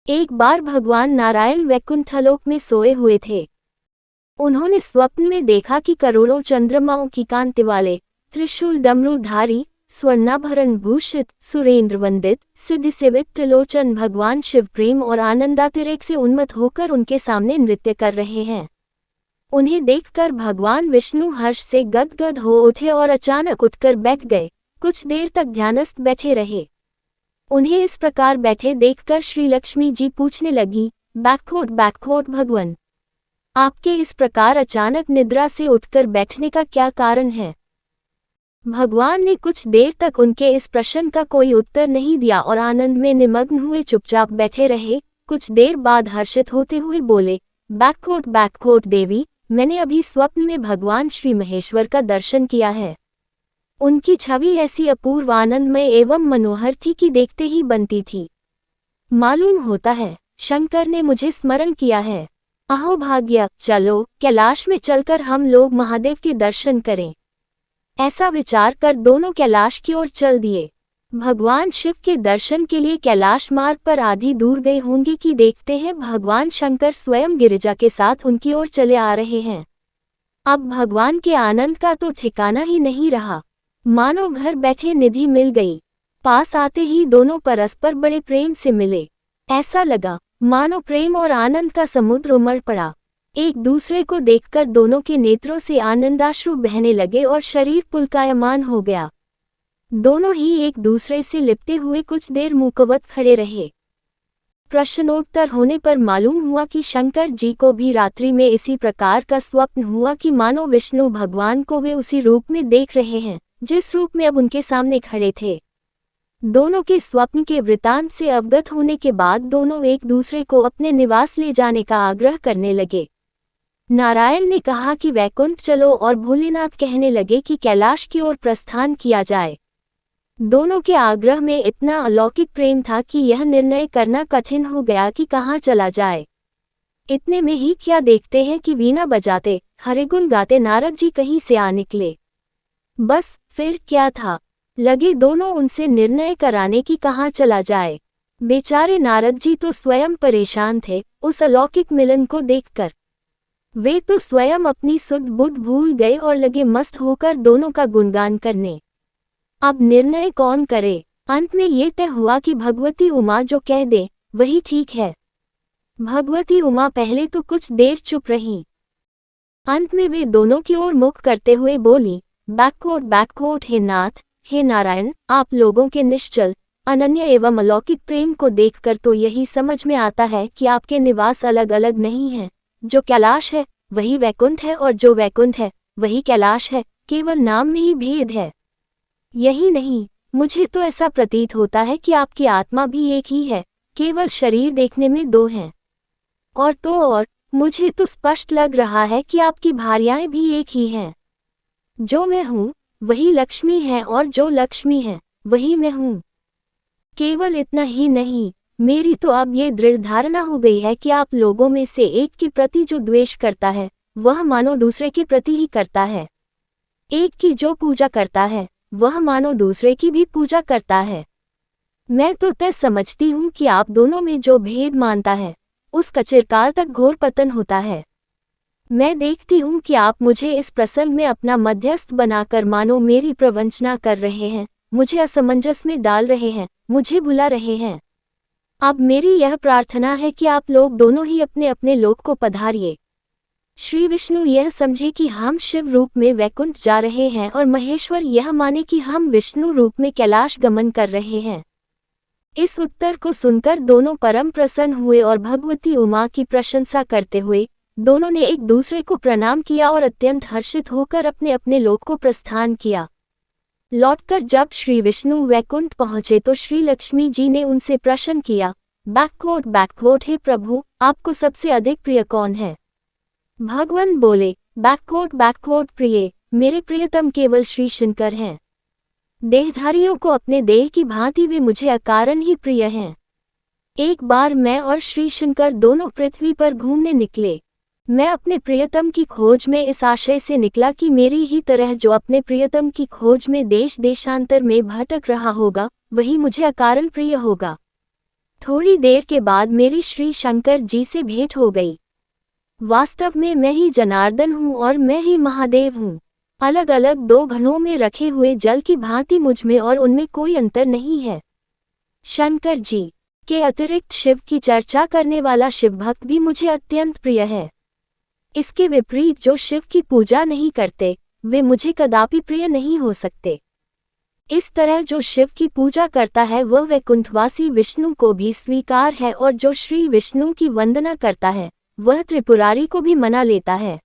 एक बार भगवान नारायण वैकुंठलोक में सोए हुए थे। उन्होंने स्वप्न में देखा कि करोड़ों चंद्रमाओं की कांति वाले, त्रिशूल डमरूधारी, स्वर्णाभरण भूषित, सुरेंद्र वंदित, सिद्धि सेवित त्रिलोचन भगवान शिव प्रेम और आनंदातिरेक से उन्मत्त होकर उनके सामने नृत्य कर रहे हैं। उन्हें देखकर भगवान विष्णु हर्ष से गदगद हो उठे और अचानक उठकर बैठ गए। कुछ देर तक ध्यानस्थ बैठे रहे। उन्हें इस प्रकार बैठे देखकर श्री लक्ष्मी जी पूछने लगी, बैकवोट भगवान, आपके इस प्रकार अचानक निद्रा से उठकर बैठने का क्या कारण है? भगवान ने कुछ देर तक उनके इस प्रश्न का कोई उत्तर नहीं दिया और आनंद में निमग्न हुए चुपचाप बैठे रहे। कुछ देर बाद हर्षित होते हुए बोले, बैकवोट देवी, मैंने अभी स्वप्न में भगवान श्री महेश्वर का दर्शन किया है। उनकी छवि ऐसी अपूर्व आनंदमय एवं मनोहर थी कि देखते ही बनती थी। मालूम होता है शंकर ने मुझे स्मरण किया है। अहो भाग्य, चलो कैलाश में चलकर हम लोग महादेव के दर्शन करें। ऐसा विचार कर दोनों कैलाश की ओर चल दिए। भगवान शिव के दर्शन के लिए कैलाश मार्ग पर आधी दूर गए होंगे कि देखते हैं भगवान शंकर स्वयं गिरिजा के साथ उनकी ओर चले आ रहे हैं। अब भगवान के आनंद का तो ठिकाना ही नहीं रहा, मानो घर बैठे निधि मिल गई। पास आते ही दोनों परस्पर बड़े प्रेम से मिले। ऐसा लगा मानो प्रेम और आनंद का समुद्र उमड़ पड़ा। एक दूसरे को देखकर दोनों के नेत्रों से आनंदाश्रु बहने लगे और शरीर पुलकायमान हो गया। दोनों ही एक दूसरे से लिपटे हुए कुछ देर मुकवत खड़े रहे। प्रश्नोत्तर होने पर मालूम हुआ कि शंकर जी को भी रात्रि में इसी प्रकार का स्वप्न हुआ कि मानो विष्णु भगवान को वे उसी रूप में देख रहे हैं जिस रूप में अब उनके सामने खड़े थे। दोनों के स्वप्न के वृतांत से अवगत होने के बाद दोनों एक दूसरे को अपने निवास ले जाने का आग्रह करने लगे। नारायण ने कहा कि वैकुंठ चलो और भोलेनाथ कहने लगे कि कैलाश की ओर प्रस्थान किया जाए। दोनों के आग्रह में इतना अलौकिक प्रेम था कि यह निर्णय करना कठिन हो गया कि कहाँ चला जाए। इतने में ही क्या देखते हैं कि वीणा बजाते, हरिगुण गाते नारद जी कहीं से आ निकले। बस फिर क्या था, लगे दोनों उनसे निर्णय कराने की कहाँ चला जाए। बेचारे नारद जी तो स्वयं परेशान थे उस अलौकिक मिलन को देखकर। वे तो स्वयं अपनी सुध बुध भूल गए और लगे मस्त होकर दोनों का गुणगान करने। अब निर्णय कौन करे? अंत में ये तय हुआ कि भगवती उमा जो कह दे वही ठीक है। भगवती उमा पहले तो कुछ देर चुप रहीं। अंत में वे दोनों की ओर मुख करते हुए बोली, बैकवोट हे नाथ, हे नारायण, आप लोगों के निश्चल, अनन्य एवं अलौकिक प्रेम को देखकर तो यही समझ में आता है कि आपके निवास अलग अलग नहीं हैं। जो कैलाश है वही वैकुंठ है और जो वैकुंठ है वही कैलाश है, केवल नाम में ही भेद है। यही नहीं, मुझे तो ऐसा प्रतीत होता है कि आपकी आत्मा भी एक ही है, केवल शरीर देखने में दो हैं। और मुझे तो स्पष्ट लग रहा है कि आपकी भार्याएं भी एक ही हैं। जो मैं हूँ वही लक्ष्मी है और जो लक्ष्मी है वही मैं हूँ। केवल इतना ही नहीं, मेरी तो अब ये दृढ़ धारणा हो गई है कि आप लोगों में से एक के प्रति जो द्वेष करता है वह मानो दूसरे के प्रति ही करता है। एक की जो पूजा करता है वह मानो दूसरे की भी पूजा करता है। मैं तो तय समझती हूँ कि आप दोनों में जो भेद मानता है उसका चिरकाल तक घोर पतन होता है। मैं देखती हूँ कि आप मुझे इस प्रसंग में अपना मध्यस्थ बनाकर मानो मेरी प्रवंचना कर रहे हैं, मुझे असमंजस में डाल रहे हैं, मुझे भुला रहे हैं। अब मेरी यह प्रार्थना है कि आप लोग दोनों ही अपने अपने लोक को पधारिए। श्री विष्णु यह समझे कि हम शिव रूप में वैकुंठ जा रहे हैं और महेश्वर यह माने कि हम विष्णु रूप में कैलाश गमन कर रहे हैं। इस उत्तर को सुनकर दोनों परम प्रसन्न हुए और भगवती उमा की प्रशंसा करते हुए दोनों ने एक दूसरे को प्रणाम किया और अत्यंत हर्षित होकर अपने अपने लोक को प्रस्थान किया। लौटकर जब श्री विष्णु वैकुंठ पहुंचे तो श्री लक्ष्मी जी ने उनसे प्रश्न किया, बैकवोट हे प्रभु, आपको सबसे अधिक प्रिय कौन है? भगवान बोले, बैकवोट प्रिय, मेरे प्रियतम केवल श्री शंकर हैं। देहधारियों को अपने देह की भांति वे मुझे अकारण ही प्रिय हैं। एक बार मैं और श्री शंकर दोनों पृथ्वी पर घूमने निकले। मैं अपने प्रियतम की खोज में इस आशय से निकला कि मेरी ही तरह जो अपने प्रियतम की खोज में देश देशांतर में भटक रहा होगा वही मुझे अकारण प्रिय होगा। थोड़ी देर के बाद मेरी श्री शंकर जी से भेंट हो गई। वास्तव में मैं ही जनार्दन हूँ और मैं ही महादेव हूँ। अलग अलग दो घड़ों में रखे हुए जल की भांति मुझमें और उनमें कोई अंतर नहीं है। शंकर जी के अतिरिक्त शिव की चर्चा करने वाला शिवभक्त भी मुझे अत्यंत प्रिय है। इसके विपरीत जो शिव की पूजा नहीं करते, वे मुझे कदापि प्रिय नहीं हो सकते। इस तरह जो शिव की पूजा करता है वह वैकुंठवासी विष्णु को भी स्वीकार है, और जो श्री विष्णु की वंदना करता है वह त्रिपुरारी को भी मना लेता है।